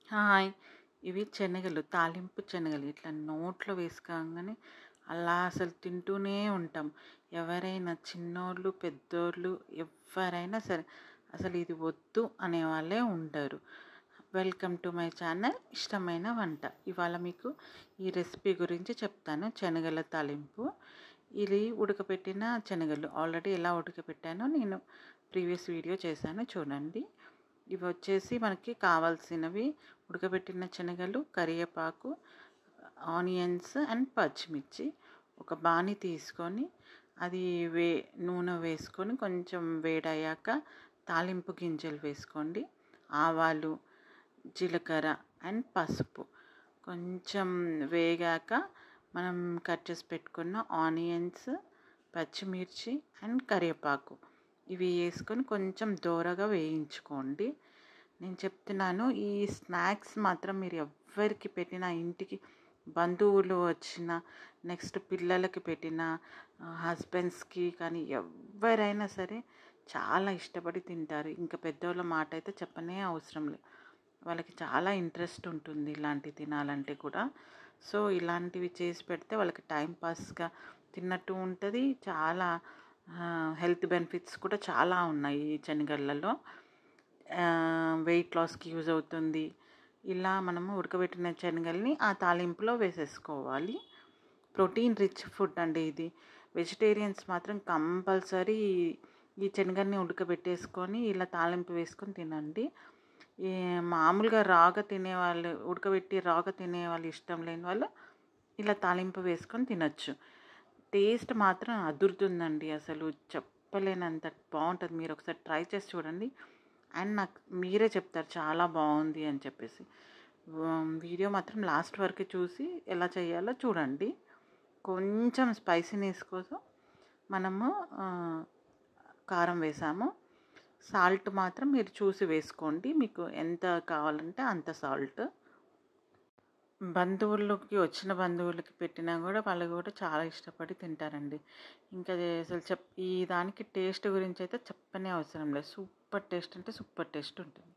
Hi! ఇవి శనగలు, తాలింపు శనగలు. ఇట్లా నోట్లో వేసుకోంగానే అలా అసలు తింటూనే ఉంటాం. ఎవరైనా చిన్నోళ్ళు, పెద్దోళ్ళు ఎవ్వరైనా సరే అసలు ఇది వద్దు అనేవాళ్ళే ఉండరు. వెల్కమ్ టు మై ఛానల్ ఇష్టమైన వంట. ఇవాళ మీకు ఈ రెసిపీ గురించి చెప్తాను. శనగల తాలింపు. ఇది ఉడకపెట్టిన శనగలు. ఆల్రెడీ ఎలా ఉడకపెట్టానో నేను ప్రీవియస్ వీడియో చేశాను చూడండి. ఇవి వచ్చేసి మనకి కావాల్సినవి ఉడకబెట్టిన శనగలు, కరివేపాకు, ఆనియన్స్ అండ్ పచ్చిమిర్చి. ఒక బాణీ తీసుకొని అది నూనె వేసుకొని కొంచెం వేడయ్యాక తాలింపు గింజలు వేసుకోండి. ఆవాలు, జీలకర్ర అండ్ పసుపు కొంచెం వేగాక మనం కట్ చేసి పెట్టుకున్న ఆనియన్స్, పచ్చిమిర్చి అండ్ కరివేపాకు ఇవి వేసుకొని కొంచెం దోరగా వేయించుకోండి. నేను చెప్తున్నాను, ఈ స్నాక్స్ మాత్రం మీరు ఎవ్వరికి పెట్టినా, ఇంటికి బంధువులు వచ్చిన, నెక్స్ట్ పిల్లలకి పెట్టిన, హస్బెండ్స్కి కానీ ఎవరైనా సరే చాలా ఇష్టపడి తింటారు. ఇంకా పెద్దవాళ్ళ మాట అయితే చెప్పనే అవసరం లేదు. వాళ్ళకి చాలా ఇంట్రెస్ట్ ఉంటుంది ఇలాంటివి తినాలంటే కూడా. సో ఇలాంటివి చేసి పెడితే వాళ్ళకి టైంపాస్గా తిన్నట్టు ఉంటుంది. చాలా హెల్త్ బెనిఫిట్స్ కూడా చాలా ఉన్నాయి ఈ శనగలలో. వెయిట్ లాస్కి యూజ్ అవుతుంది. ఇలా మనము ఉడకబెట్టిన శనగల్ని ఆ తాలింపులో వేసేసుకోవాలి. ప్రోటీన్ రిచ్ ఫుడ్ అండి ఇది. వెజిటేరియన్స్ మాత్రం కంపల్సరీ ఈ శనగల్ని ఉడకబెట్టేసుకొని ఇలా తాలింపు వేసుకొని తినండి. మామూలుగా రాగా తినేవాళ్ళు, ఉడకబెట్టి రాగా తినేవాళ్ళు, ఇష్టం లేని వాళ్ళు ఇలా తాలింపు వేసుకొని తినచ్చు. టేస్ట్ మాత్రం అదురుతుందండి, అసలు చెప్పలేనంత బాగుంటుంది. మీరు ఒకసారి ట్రై చేసి చూడండి అండ్ నాకు మీరే చెప్తారు చాలా బాగుంది అని చెప్పేసి. వీడియో మాత్రం లాస్ట్ వరకు చూసి ఎలా చేయాలో చూడండి. కొంచెం స్పైసీనెస్ కోసం మనము కారం వేసాము. సాల్ట్ మాత్రం మీరు చూసి వేసుకోండి, మీకు ఎంత కావాలంటే అంత సాల్ట్. వచ్చిన బంధువులకి పెట్టినా కూడా వాళ్ళు కూడా చాలా ఇష్టపడి తింటారండి. ఇంకా అసలు ఈ దానికి టేస్ట్ గురించి అయితే చెప్పనే అవసరం లేదు. సూపర్ టేస్ట్ అంటే సూపర్ టేస్ట్ ఉంటుంది.